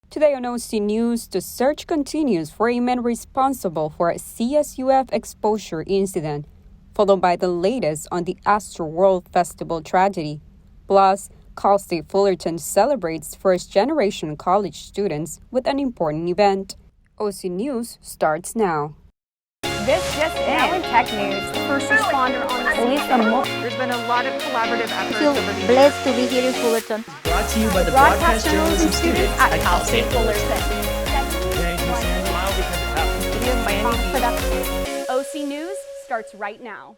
Today on OC News, the search continues for a man responsible for a CSUF exposure incident, followed by the latest on the Astroworld Festival tragedy. Plus, Cal State Fullerton celebrates first-generation college students with an important event. OC News starts now. This just now in tech news, the first responder on the scene. There's been a lot of collaborative efforts I feel over the years. blessed to be here in Fullerton. Brought to you by the broadcast journalism students at Cal State Fullerton. OC News starts right now.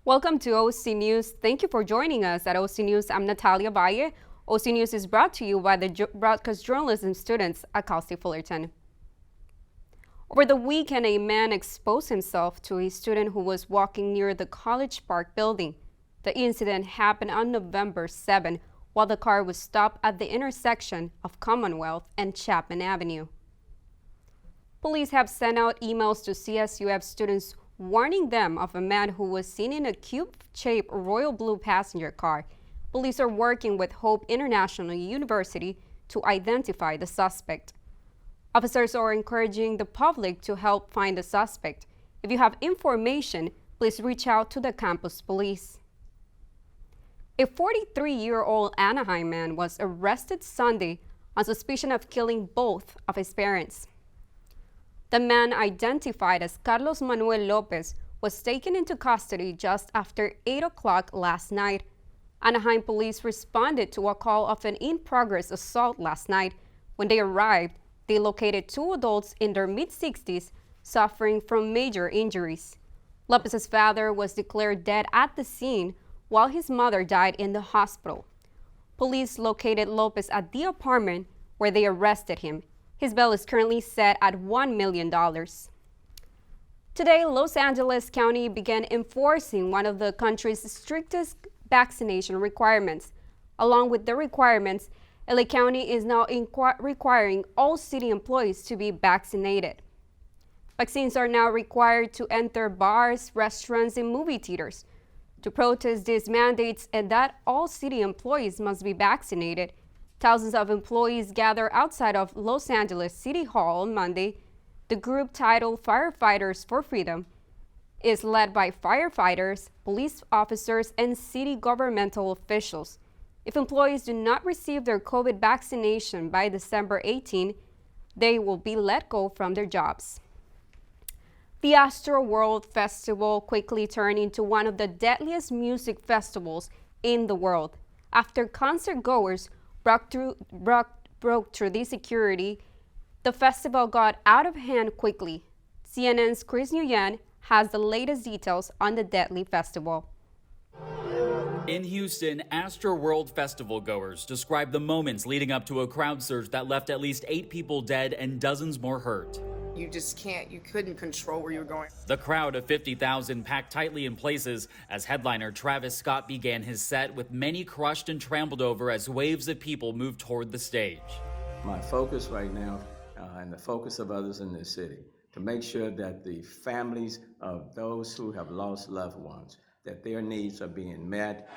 Welcome to OC News. Thank you for joining us at OC News. I'm Natalia Valle. OC News is brought to you by the broadcast journalism students at Cal State Fullerton. Over the weekend, a man exposed himself to a student who was walking near the College Park building. The incident happened on November 7 while the car was stopped at the intersection of Commonwealth and Chapman Avenue. Police have sent out emails to CSUF students warning them of a man who was seen in a cube-shaped royal blue passenger car. Police are working with Hope International University to identify the suspect. Officers are encouraging the public to help find the suspect. If you have information, please reach out to the campus police. A 43-year-old Anaheim man was arrested Sunday on suspicion of killing both of his parents. The man, identified as Carlos Manuel Lopez, was taken into custody just after 8 o'clock last night. Anaheim police responded to a call of an in-progress assault last night. When they arrived, they located two adults in their mid-60s suffering from major injuries. Lopez's father was declared dead at the scene, while his mother died in the hospital. Police located Lopez at the apartment where they arrested him. His bail is currently set at $1 million. Today, Los Angeles County began enforcing one of the country's strictest vaccination requirements. Along with the requirements, LA County is now requiring all city employees to be vaccinated. Vaccines are now required to enter bars, restaurants, and movie theaters. To protest these mandates and that all city employees must be vaccinated, thousands of employees gathered outside of Los Angeles City Hall on Monday. The group, titled Firefighters for Freedom, is led by firefighters, police officers, and city governmental officials. If employees do not receive their COVID vaccination by December 18, they will be let go from their jobs. The Astroworld Festival quickly turned into one of the deadliest music festivals in the world. After concert goers broke through the security, the festival got out of hand quickly. CNN's Chris Nguyen has the latest details on the deadly festival. In Houston, Astroworld Festival goers described the moments leading up to a crowd surge that left at least 8 people dead and dozens more hurt. You couldn't control where you were going. The crowd of 50,000 packed tightly in places as headliner Travis Scott began his set, with many crushed and trampled over as waves of people moved toward the stage. My focus right now, and the focus of others in this city, to make sure that the families of those who have lost loved ones, that their needs are being met.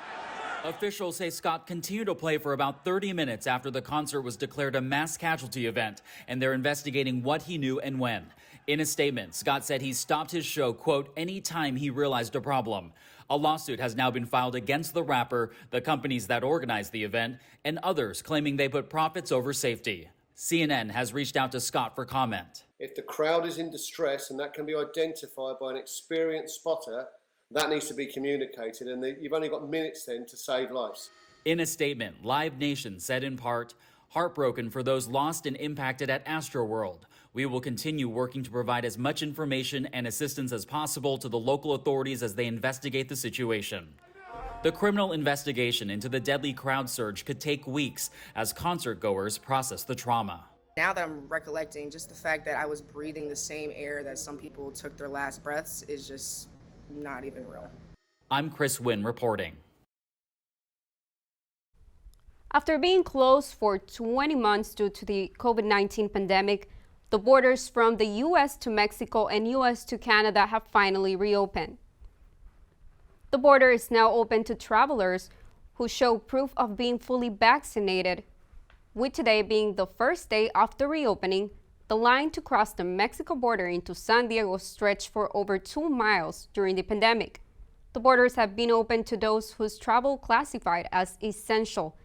Officials say Scott continued to play for about 30 minutes after the concert was declared a mass casualty event, and they're investigating what he knew and when. In a statement, Scott said he stopped his show, quote, anytime he realized a problem. A lawsuit has now been filed against the rapper, the companies that organized the event, and others claiming they put profits over safety. CNN has reached out to Scott for comment. If the crowd is in distress and that can be identified by an experienced spotter, that needs to be communicated, and you've only got minutes then to save lives. In a statement, Live Nation said in part, heartbroken for those lost and impacted at Astroworld. We will continue working to provide as much information and assistance as possible to the local authorities as they investigate the situation. The criminal investigation into the deadly crowd surge could take weeks as concert goers process the trauma. Now that I'm recollecting, just the fact that I was breathing the same air that some people took their last breaths is just not even real. I'm Chris Wynn reporting. After being closed for 20 months due to the COVID-19 pandemic, the borders from the U.S. to Mexico and U.S. to Canada have finally reopened. The border is now open to travelers who show proof of being fully vaccinated With today being the first day of the reopening, the line to cross the Mexico border into San Diego stretched for over 2 miles during the pandemic. The borders have been open to those whose travel classified as essential.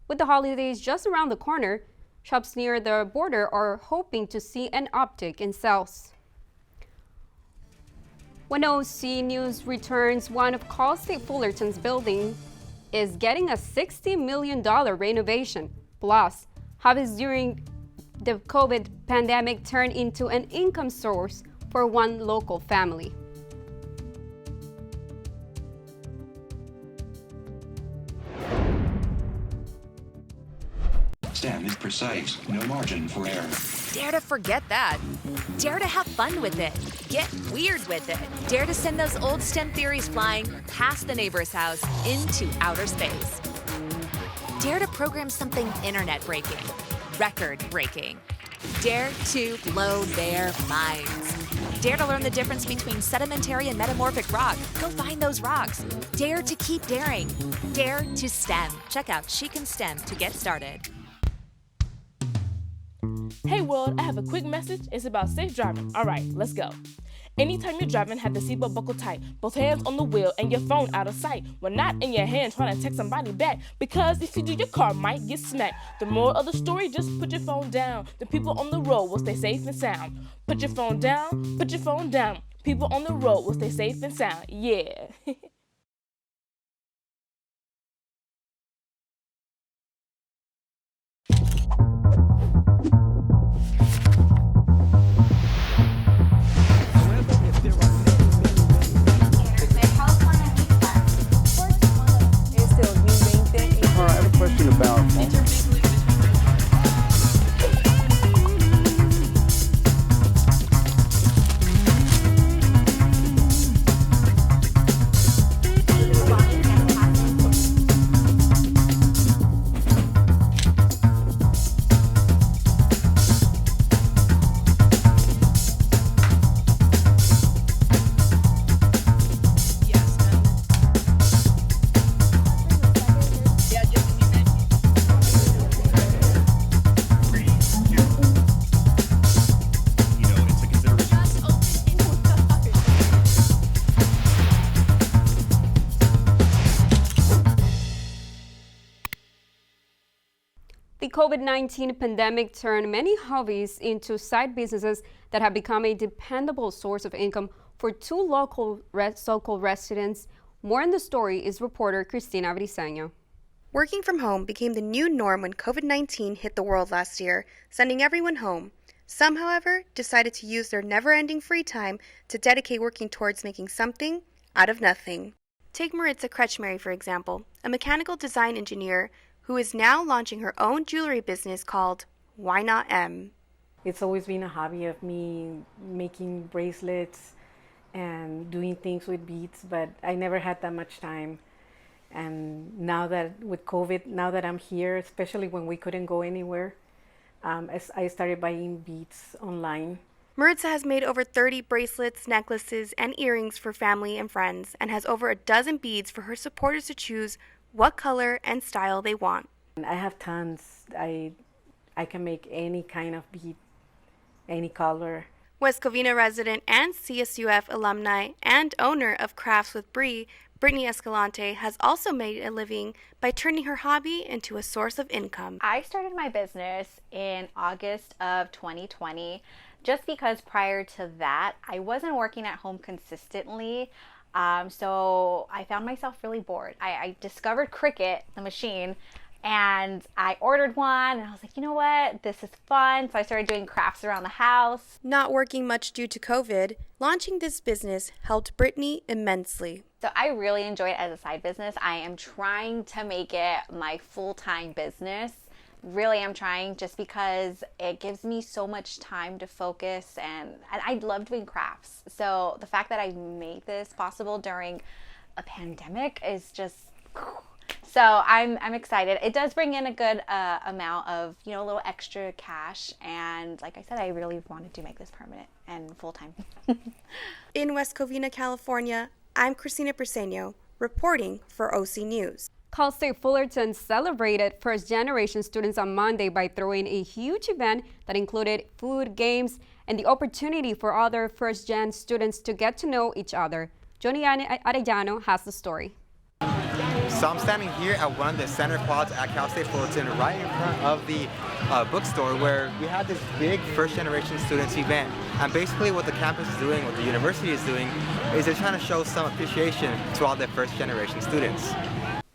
With the holidays just around the corner, shops near the border are hoping to see an uptick in sales. When OC News returns, one of Cal State Fullerton's building is getting a $60 million renovation. Plus, hobbies during the COVID pandemic turned into an income source for one local family. STEM is precise, no margin for error. Dare to forget that. Dare to have fun with it. Get weird with it. Dare to send those old STEM theories flying past the neighbor's house into outer space. Dare to program something internet-breaking, record-breaking. Dare to blow their minds. Dare to learn the difference between sedimentary and metamorphic rock. Go find those rocks. Dare to keep daring. Dare to STEM. Check out She Can STEM to get started. Hey world, I have a quick message. It's about safe driving. All right, let's go. Anytime you're driving, have the seatbelt buckled tight, both hands on the wheel and your phone out of sight. When not in your hand trying to text somebody back, because if you do, your car might get smacked. The moral of the story, just put your phone down. The people on the road will stay safe and sound. Put your phone down, put your phone down. People on the road will stay safe and sound. Yeah. The COVID-19 pandemic turned many hobbies into side businesses that have become a dependable source of income for two local residents. More in the story is reporter Cristina Briseño. Working from home became the new norm when COVID-19 hit the world last year, sending everyone home. Some, however, decided to use their never-ending free time to dedicate working towards making something out of nothing. Take Maritza Kretschmary, for example, a mechanical design engineer who is now launching her own jewelry business called Why Not M. It's always been a hobby of me making bracelets and doing things with beads, but I never had that much time. And now that with COVID, now that I'm here, especially when we couldn't go anywhere, I started buying beads online. Maritza has made over 30 bracelets, necklaces, and earrings for family and friends, and has over a dozen beads for her supporters to choose what color and style they want. I have tons. I can make any kind of bead, any color. West Covina resident and CSUF alumni and owner of Crafts with Bree, Brittany Escalante, has also made a living by turning her hobby into a source of income. I started my business in August of 2020 just because prior to that, I wasn't working at home consistently. So I found myself really bored. I discovered Cricut, the machine, and I ordered one and I was like, you know what, this is fun. So I started doing crafts around the house. Not working much due to COVID, launching this business helped Brittany immensely. So I really enjoy it as a side business. I am trying to make it my full-time business. Really I'm trying, just because it gives me so much time to focus, and I love doing crafts. So the fact that I made this possible during a pandemic is just, so I'm excited. It does bring in a good amount of, a little extra cash, and like I said, I really wanted to make this permanent and full-time. In West Covina, California, I'm Cristina Briseño, reporting for OC News. Cal State Fullerton celebrated first-generation students on Monday by throwing a huge event that included food, games, and the opportunity for other first-gen students to get to know each other. Johnny Arellano has the story. So I'm standing here at one of the center quads at Cal State Fullerton, right in front of the bookstore, where we had this big first-generation students event. And basically what the campus is doing, what the university is doing, is they're trying to show some appreciation to all the first-generation students.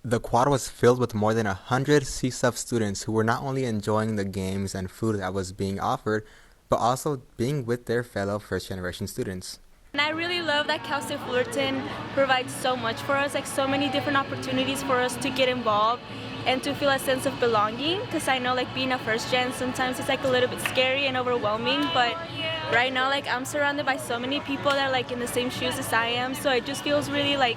The quad was filled with more than 100 CSUF students who were not only enjoying the games and food that was being offered, but also being with their fellow first-generation students. And I really love that Cal State Fullerton provides so much for us, like so many different opportunities for us to get involved and to feel a sense of belonging, because I know like being a first gen, sometimes it's like a little bit scary and overwhelming, but right now like I'm surrounded by so many people that are like in the same shoes as I am, so it just feels really like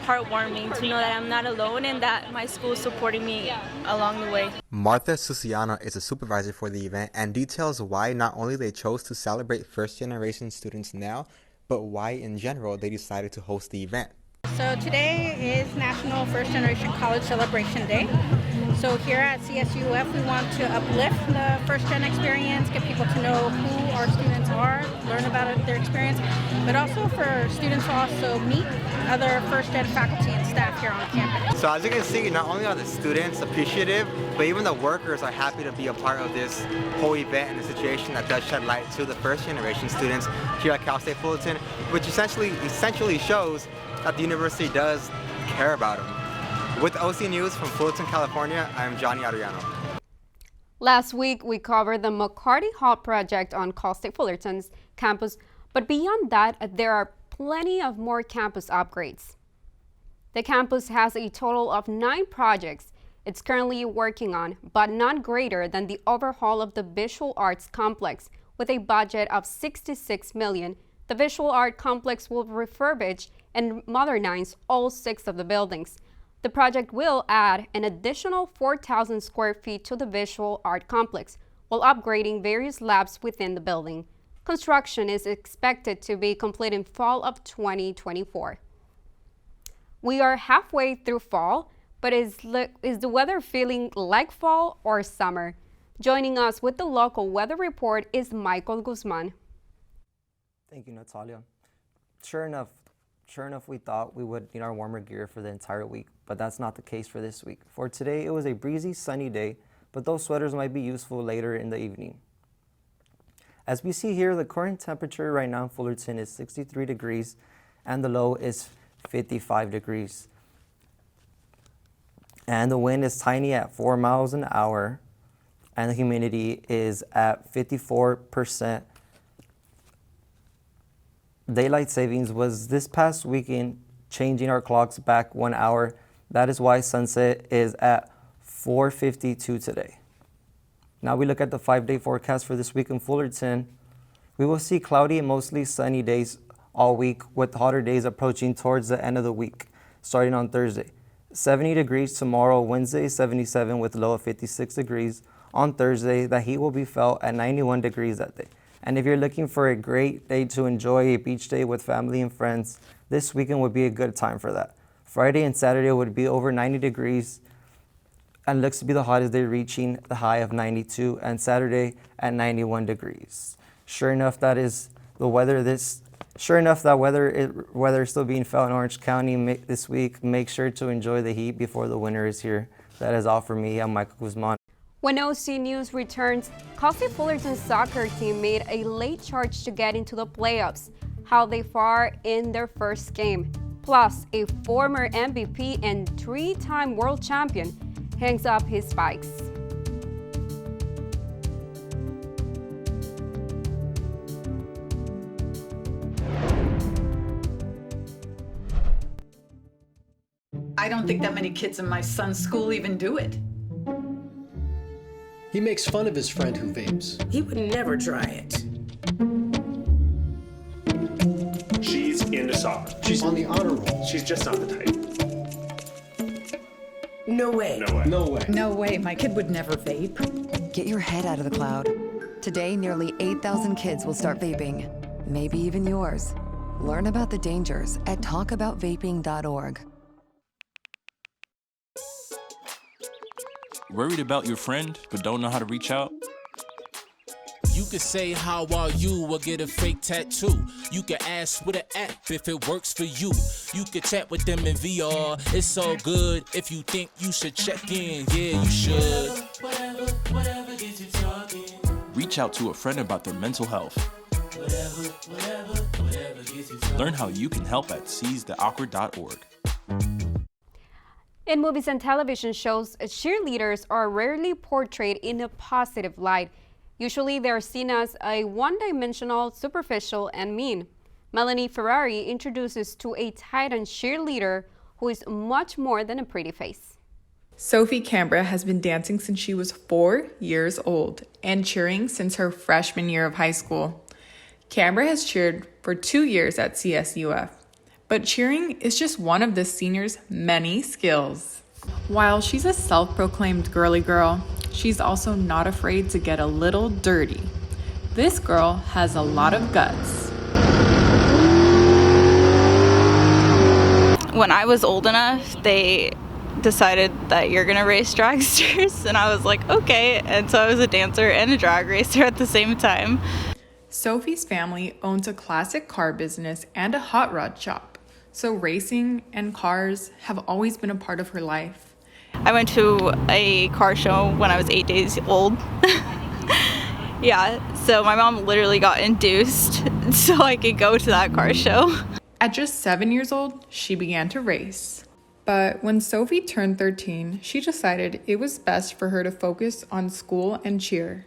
heartwarming to know that I'm not alone and that my school is supporting me along the way. Martha Susiano is a supervisor for the event and details why not only they chose to celebrate first-generation students now, but why in general they decided to host the event. So today is National First Generation College Celebration Day. So here at CSUF we want to uplift the first gen experience, get people to know who our students are, learn about their experience, but also for students to also meet other first gen faculty and staff here on campus. So as you can see, not only are the students appreciative, but even the workers are happy to be a part of this whole event and the situation that does shed light to the first generation students here at Cal State Fullerton, which essentially shows that the university does care about them. With OC News from Fullerton, California, I'm Johnny Arellano. Last week, we covered the McCarty Hall project on Cal State Fullerton's campus, but beyond that, there are plenty of more campus upgrades. The campus has a total of 9 projects it's currently working on, but none greater than the overhaul of the Visual Arts Complex. With a budget of $66 million, the Visual Art Complex will refurbish and modernize all 6 of the buildings. The project will add an additional 4,000 square feet to the Visual Art Complex, while upgrading various labs within the building. Construction is expected to be complete in fall of 2024. We are halfway through fall, but is the weather feeling like fall or summer? Joining us with the local weather report is Michael Guzman. Thank you, Natalia. Sure enough, we thought we would need our warmer gear for the entire week, but that's not the case for this week. For today, it was a breezy, sunny day, but those sweaters might be useful later in the evening. As we see here, the current temperature right now in Fullerton is 63 degrees, and the low is 55 degrees. And the wind is tiny at 4 miles an hour, and the humidity is at 54%. Daylight savings was this past weekend, changing our clocks back 1 hour. That is why sunset is at 4:52 today. Now we look at the 5-day forecast for this week in Fullerton. We will see cloudy and mostly sunny days all week, with hotter days approaching towards the end of the week, starting on Thursday. 70 degrees tomorrow, Wednesday 77 with low of 56 degrees. On Thursday, the heat will be felt at 91 degrees that day. And if you're looking for a great day to enjoy a beach day with family and friends, this weekend would be a good time for that. Friday and Saturday would be over 90 degrees and looks to be the hottest day, reaching the high of 92, and Saturday at 91 degrees. Sure enough, that is the weather weather is still being felt in Orange County this week. Make sure to enjoy the heat before the winter is here. That is all for me. I'm Michael Guzman. When OC News returns, Cal State Fullerton's soccer team made a late charge to get into the playoffs. How they far in their first game. Plus, a former MVP and 3-time world champion hangs up his spikes. I don't think that many kids in my son's school even do it. He makes fun of his friend who vapes. He would never try it. She's into soccer. She's on the honor roll. She's just not the type. No way. No way. No way. No way, my kid would never vape. Get your head out of the cloud. Today, nearly 8,000 kids will start vaping. Maybe even yours. Learn about the dangers at talkaboutvaping.org. Worried about your friend, but don't know how to reach out? You could say, how are you, or get a fake tattoo. You could ask with an app if it works for you. You could chat with them in VR, it's all good. If you think you should check in, yeah, you should. Whatever gets you talking. Reach out to a friend about their mental health. Whatever gets you talking. Learn how you can help at seizetheawkward.org. In movies and television shows, cheerleaders are rarely portrayed in a positive light. Usually they're seen as a one-dimensional, superficial, and mean. Melanie Ferrari introduces to a Titan cheerleader who is much more than a pretty face. Sophie Canberra has been dancing since she was 4 years old and cheering since her freshman year of high school. Canberra has cheered for 2 years at CSUF, but cheering is just one of the seniors' many skills. While she's a self-proclaimed girly girl, she's also not afraid to get a little dirty. This girl has a lot of guts. When I was old enough, they decided that you're gonna race dragsters, and I was like, okay. And so I was a dancer and a drag racer at the same time. Sophie's family owns a classic car business and a hot rod shop, so racing and cars have always been a part of her life. I went to a car show when I was 8 days old. Yeah, so my mom literally got induced so I could go to that car show. At just 7 years old, she began to race. But when Sophie turned 13, she decided it was best for her to focus on school and cheer.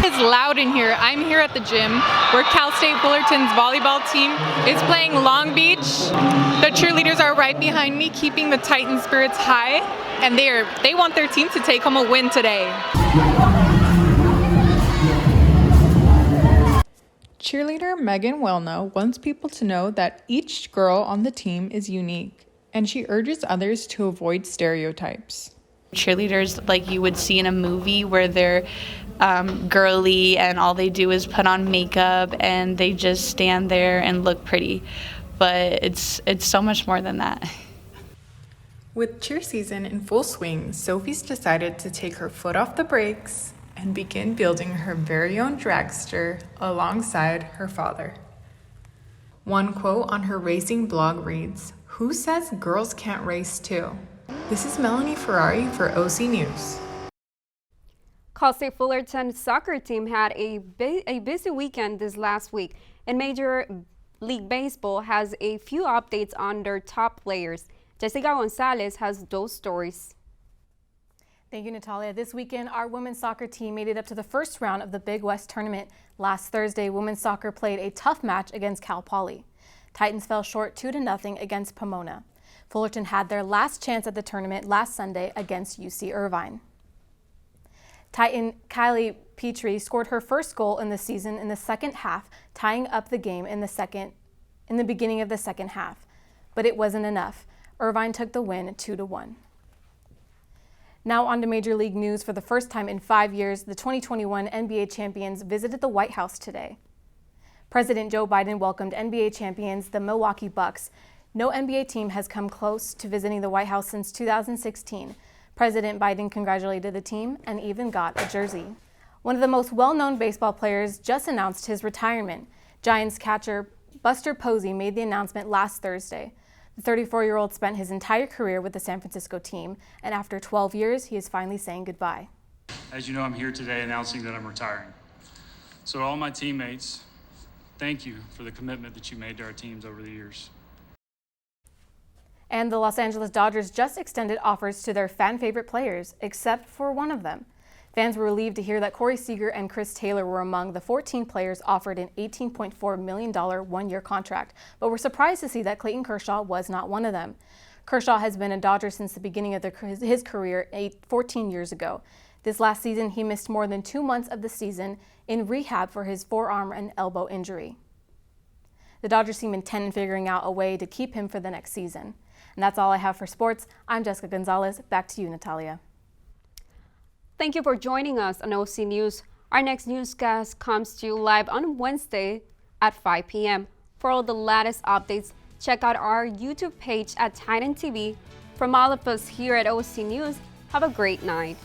It's loud in here. I'm here at the gym where Cal State Fullerton's volleyball team is playing Long Beach. The cheerleaders are right behind me, keeping the Titan spirits high, and they want their team to take home a win today. Cheerleader Megan Wellno wants people to know that each girl on the team is unique, and she urges others to avoid stereotypes. Cheerleaders like you would see in a movie where they're girly and all they do is put on makeup and they just stand there and look pretty. But it's so much more than that. With cheer season in full swing, Sophie's decided to take her foot off the brakes and begin building her very own dragster alongside her father. One quote on her racing blog reads, "Who says girls can't race too?" This is Melanie Ferrari for OC News. Cal State Fullerton soccer team had a busy weekend this last week, and Major League Baseball has a few updates on their top players. Jessica Gonzalez has those stories. Thank you, Natalia. This weekend, our women's soccer team made it up to the first round of the Big West tournament. Last Thursday, women's soccer played a tough match against Cal Poly. Titans fell short 2-0 against Pomona. Fullerton had their last chance at the tournament last Sunday against UC Irvine. Titan Kylie Petrie scored her first goal in the season in the second half, tying up the game in the beginning of the second half. But it wasn't enough. Irvine took the win 2-1. Now on to Major League news. For the first time in 5 years, the 2021 NBA champions visited the White House today. President Joe Biden welcomed NBA champions, the Milwaukee Bucks. No NBA team has come close to visiting the White House since 2016. President Biden congratulated the team and even got a jersey. One of the most well-known baseball players just announced his retirement. Giants catcher Buster Posey made the announcement last Thursday. The 34-year-old spent his entire career with the San Francisco team, and after 12 years, he is finally saying goodbye. As you know, I'm here today announcing that I'm retiring. So to all my teammates, thank you for the commitment that you made to our teams over the years. And the Los Angeles Dodgers just extended offers to their fan-favorite players, except for one of them. Fans were relieved to hear that Corey Seager and Chris Taylor were among the 14 players offered an $18.4 million one-year contract, but were surprised to see that Clayton Kershaw was not one of them. Kershaw has been a Dodger since the beginning of his career 14 years ago. This last season, he missed more than 2 months of the season in rehab for his forearm and elbow injury. The Dodgers seem intent on figuring out a way to keep him for the next season. And that's all I have for sports. I'm Jessica Gonzalez. Back to you, Natalia. Thank you for joining us on OC News. Our next newscast comes to you live on Wednesday at 5 p.m. For all the latest updates, Check out our YouTube page at Titan TV. From all of us here at OC News, have a great night.